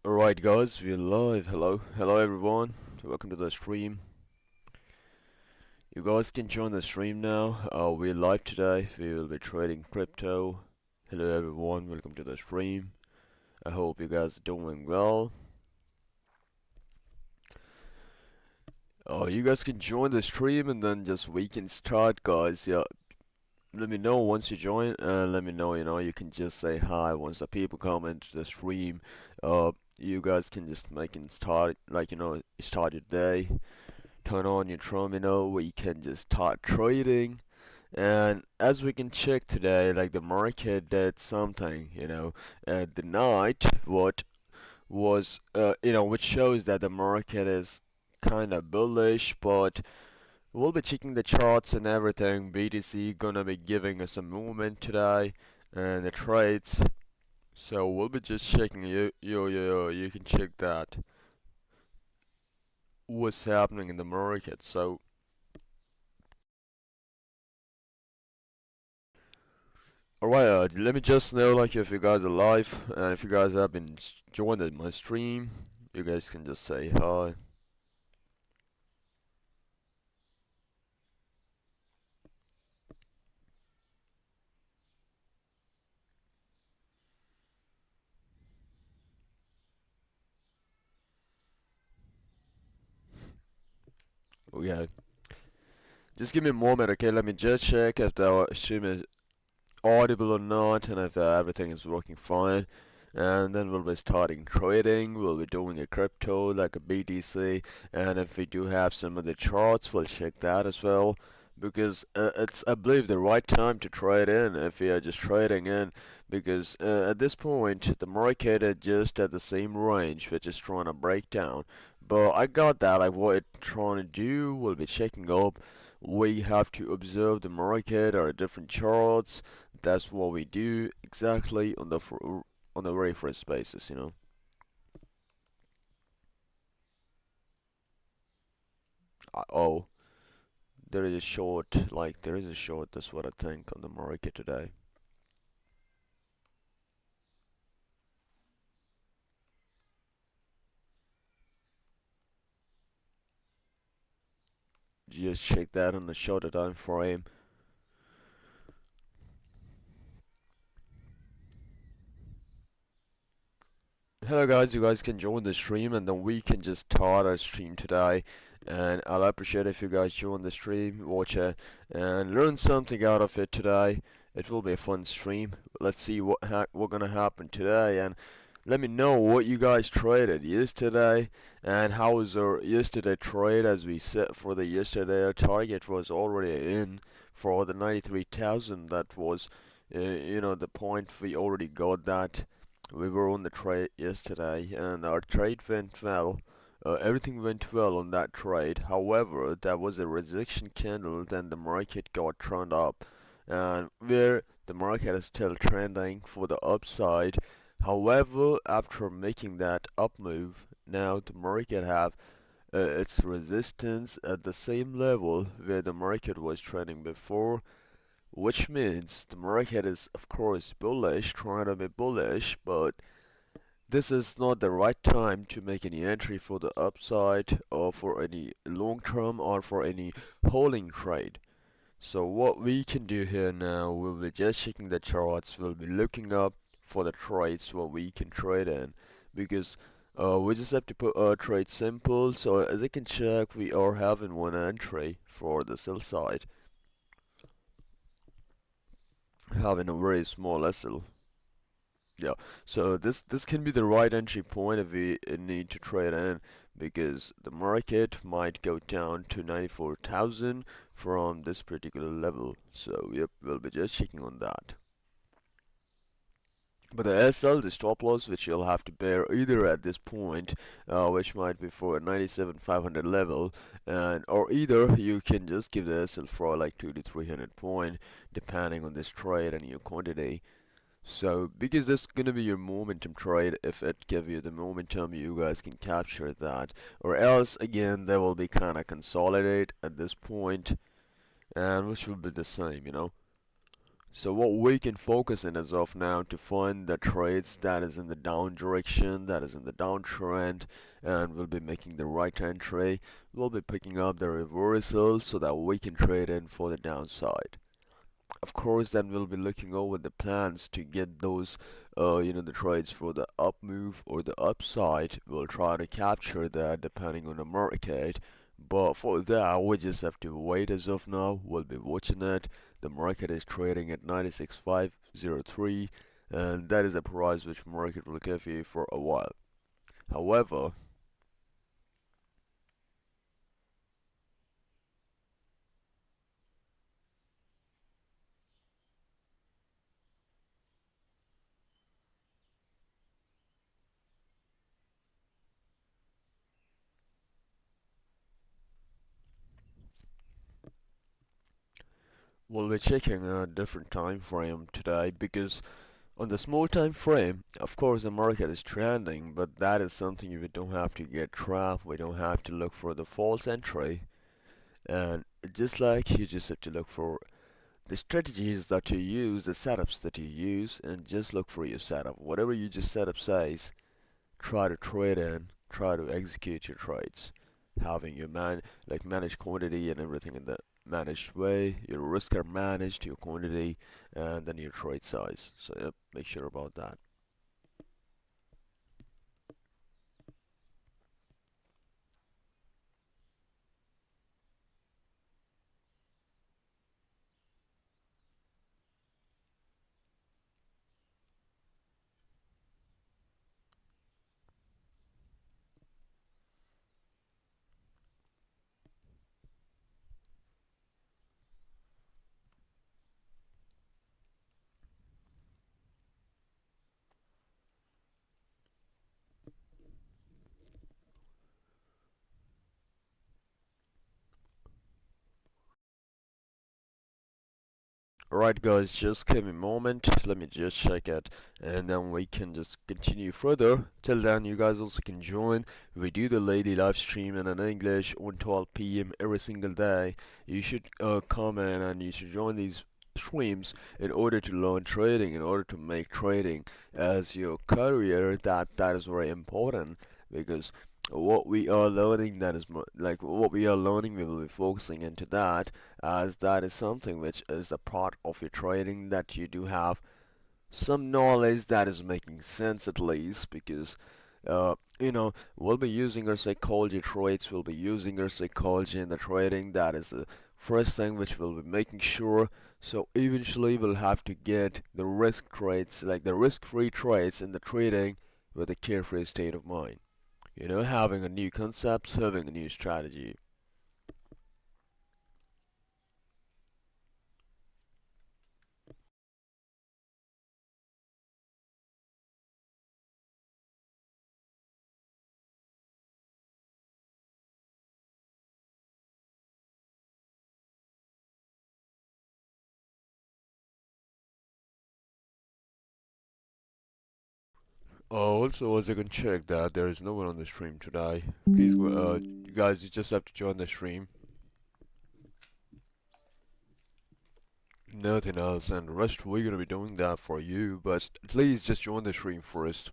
Alright guys, we're live. Hello everyone. Welcome to the stream. You guys can join the stream now. We're live today. We will be trading crypto. Hello everyone, welcome to the stream. I hope you guys are doing well. You guys can join the stream and then just we can start, guys. Yeah, let me know once you join, and let me know, you can just say hi once the people come into the stream. You guys can just make it start, start your day, turn on your terminal, we can just start trading. And as we can check today, like the market did something, at the night, what was, which shows that the market is kind of bullish, but we'll be checking the charts and everything. BTC gonna be giving us a movement today, and the trades. So we'll be just checking. You can check that what's happening in the market. So alright, let me just know like if you guys are live, and if you guys have been joined my stream, you guys can just say hi. Okay, just give me a moment, okay? Let me just check if the stream is audible or not, and if everything is working fine. And then we'll be starting trading. We'll be doing a crypto like a BTC, and if we do have some of the charts, we'll check that as well. Because it's, I believe, the right time to trade in if we are just trading in. Because at this point, the market is just at the same range, which is trying to break down. But I got that, like what it's trying to do, we'll be checking up. We have to observe the market or different charts. That's what we do exactly on the very first basis. Oh, there is a short, that's what I think on the market today. Just check that on the shorter time frame. Hello guys, you guys can join the stream and then we can just start our stream today. And I'll appreciate if you guys join the stream, watch it, and learn something out of it today. It will be a fun stream. Let's see what gonna happen today, and let me know what you guys traded yesterday and how was our yesterday trade. As we set for the yesterday, our target was already in for the 93,000. That was, the point. We already got that. We were on the trade yesterday, and our trade went well. Everything went well on that trade. However, there was a rejection candle, then the market got turned up, and where the market is still trending for the upside. However, after making that up move, now the market have its resistance at the same level where the market was trading before, which means the market is of course bullish, trying to be bullish, but this is not the right time to make any entry for the upside or for any long term or for any holding trade. So what we can do here now, we'll be just checking the charts, we'll be looking up for the trades what we can trade in, because we just have to put our trade simple. So as you can check, we are having one entry for the sell side, having a very small SL. Yeah, so this can be the right entry point if we need to trade in, because the market might go down to 94,000 from this particular level. So yep, we'll be just checking on that. But the SL, the stop loss, which you'll have to bear either at this point, which might be for a 97,500 level, and or either you can just give the SL for like 2 to 300 point, depending on this trade and your quantity. So, because this is gonna be your momentum trade, if it give you the momentum, you guys can capture that. Or else, again, they will be kind of consolidate at this point, and which will be the same. So what we can focus in as of now to find the trades that is in the down direction, that is in the downtrend, and we'll be making the right entry. We'll be picking up the reversal so that we can trade in for the downside. Of course, then we'll be looking over the plans to get those, the trades for the up move or the upside. We'll try to capture that depending on the market. But for that, we just have to wait as of now. We'll be watching it. The market is trading at 96,503, and that is a price which market will give you for a while. However, we'll be checking a different time frame today because on the small time frame, of course, the market is trending, but that is something we don't have to get trapped. We don't have to look for the false entry, and just like you just have to look for the strategies that you use, the setups that you use, and just look for your setup. Whatever you just setup says, try to trade in, try to execute your trades, having your managed quantity and everything in the managed way. Your risk are managed, your quantity, and then your trade size. So yep, make sure about that. Alright guys, just give me a moment, let me just check it, and then we can just continue further. Till then, you guys also can join. We do the daily live stream in English on 12 p.m. every single day. You should come in and you should join these streams in order to learn trading, in order to make trading as your career. That is very important because what we are learning, that is like what we are learning, we will be focusing into that, as that is something which is a part of your trading, that you do have some knowledge that is making sense at least, because we'll be using our psychology traits, we'll be using our psychology in the trading. That is the first thing which we'll be making sure. So eventually we'll have to get the risk traits, like the risk-free traits in the trading, with a carefree state of mind. Having a new concept, having a new strategy. Also, as you can check that there is no one on the stream today. Please go, guys, you just have to join the stream. Nothing else, and the rest we're gonna be doing that for you, but please just join the stream first.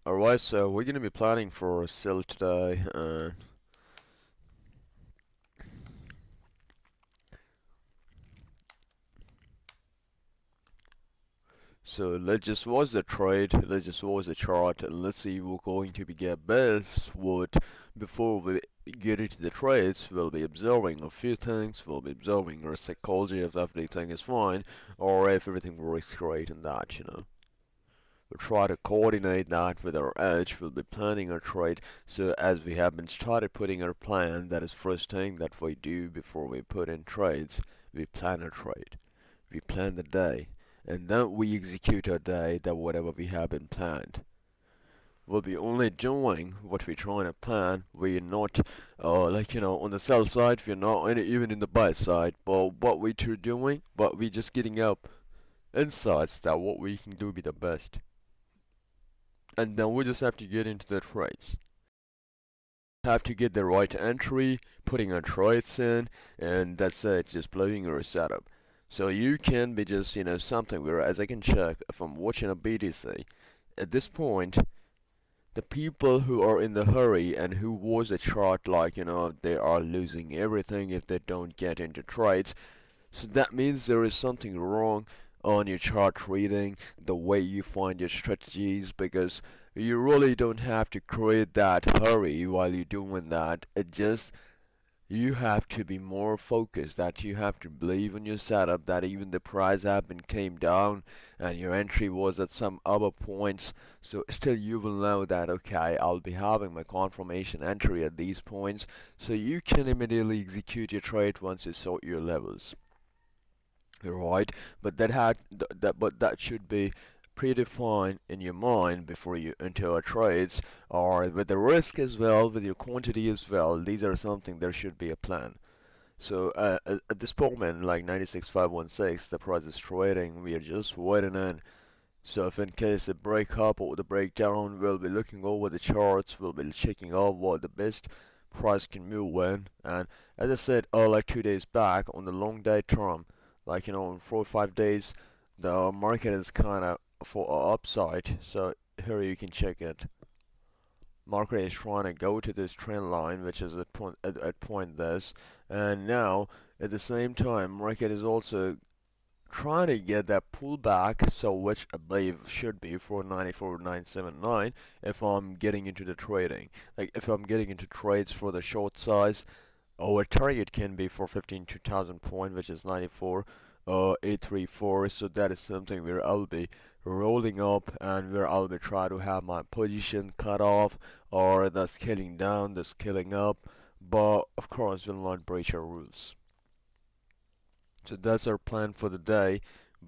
Alright, so we're gonna be planning for a sell today, and so let's just watch the trade, let's just watch the chart, and let's see if we're going to be get best what before we get into the trades. We'll be observing a few things, we'll be observing our psychology if everything is fine, or if everything works great and that. We'll try to coordinate that with our edge. We'll be planning our trade. So as we have been started putting our plan, that is first thing that we do before we put in trades. We plan a trade. We plan the day, and then we execute our day. That whatever we have been planned. We'll be only doing what we're trying to plan. We're not, on the sell side. We're not even in the buy side. But what we're doing, but we're just getting up insights that what we can do be the best. And then we just have to get into the trades. Have to get the right entry, putting our trades in, and that's it, just blowing your setup. So you can be just, something where, as I can check, if I'm watching a BTC, at this point, the people who are in the hurry and who was a chart like, they are losing everything if they don't get into trades. So that means there is something wrong on your chart reading, the way you find your strategies, because you really don't have to create that hurry while you're doing that. It just you have to be more focused, that you have to believe in your setup, that even the price up and came down and your entry was at some other points, so still you will know that okay, I'll be having my confirmation entry at these points, so you can immediately execute your trade once you sort your levels. Right, but that should be predefined in your mind before you enter trades, or with the risk as well, with your quantity as well. These are something there should be a plan. So at this moment, like 96,516, the price is trading. We are just waiting in. So if in case it break up or the breakdown, we'll be looking over the charts. We'll be checking out what the best price can move when. And as I said, like 2 days back on the long day term, like in 4 or 5 days, the market is kind of for a upside. So here you can check it. Market is trying to go to this trend line, which is at point this, and now at the same time, market is also trying to get that pullback, so which I believe should be 494,979 if I'm getting into the trading. Like if I'm getting into trades for the short size, our target can be for 15,000 point, which is 94,834. So that is something where I'll be rolling up and where I'll be trying to have my position cut off, or the scaling down, the scaling up, but of course will not breach our rules. So that's our plan for the day.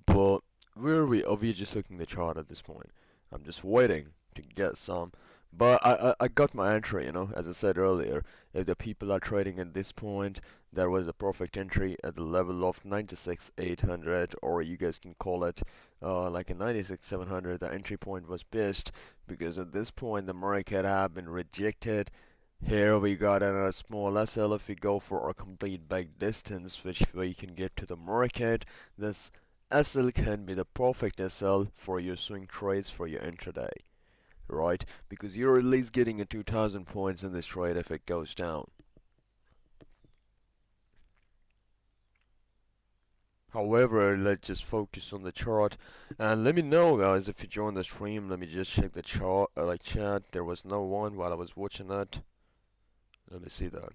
But where are we? Oh, we're just looking at the chart at this point. I'm just waiting to get some. But I got my entry, as I said earlier. If the people are trading at this point, there was a perfect entry at the level of 96,800, or you guys can call it like a 96,700. The entry point was best because at this point the market had been rejected. Here we got another small SL. If we go for a complete back distance, which we can get to the market, this SL can be the perfect SL for your swing trades for your intraday, right? Because you're at least getting a 2,000 points in this trade if it goes down. However, let's just focus on the chart, and let me know, guys, if you join the stream. Let me just check the chart, chat. There was no one while I was watching that. Let me see that.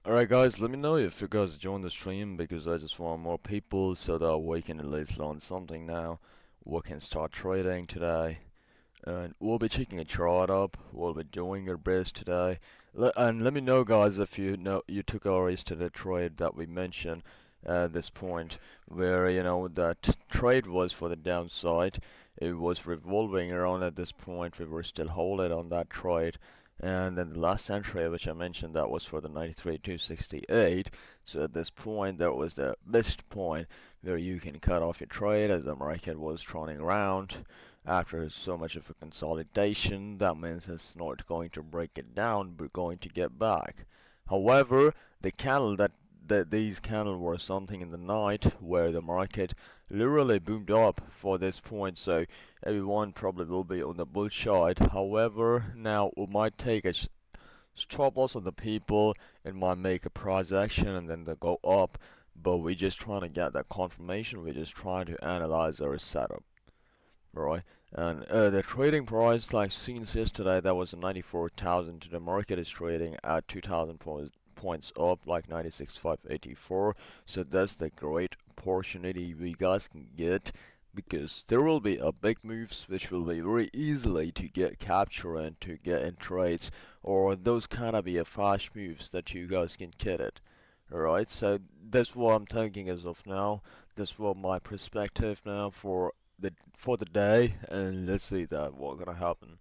Alright guys, let me know if you guys join the stream because I just want more people so that we can at least learn something now. We can start trading today. And we'll be checking a chart up. We'll be doing our best today. And let me know, guys, if you know you took our yesterday trade that we mentioned at this point, where that trade was for the downside. It was revolving around at this point. We were still holding on that trade. And then the last entry, which I mentioned, that was for the 93,268. So at this point, that was the best point where you can cut off your trade as the market was turning around after so much of a consolidation. That means it's not going to break it down but going to get back. However, the candle that these candles were something in the night where the market literally boomed up for this point, so everyone probably will be on the bull side. However, now we might take a stop loss on the people. It might make a price action and then they go up, but we're just trying to get that confirmation. We're just trying to analyze our setup, right? And the trading price, like seen yesterday, that was 94,000. The market is trading at 2,000 points up, like 96,584. So that's the great opportunity we guys can get, because there will be a big moves which will be very easily to get capture and to get in trades, or those kind of be a flash moves that you guys can get it. Alright, so that's what I'm thinking as of now. That's what my perspective now for the day, and let's see that what's gonna happen.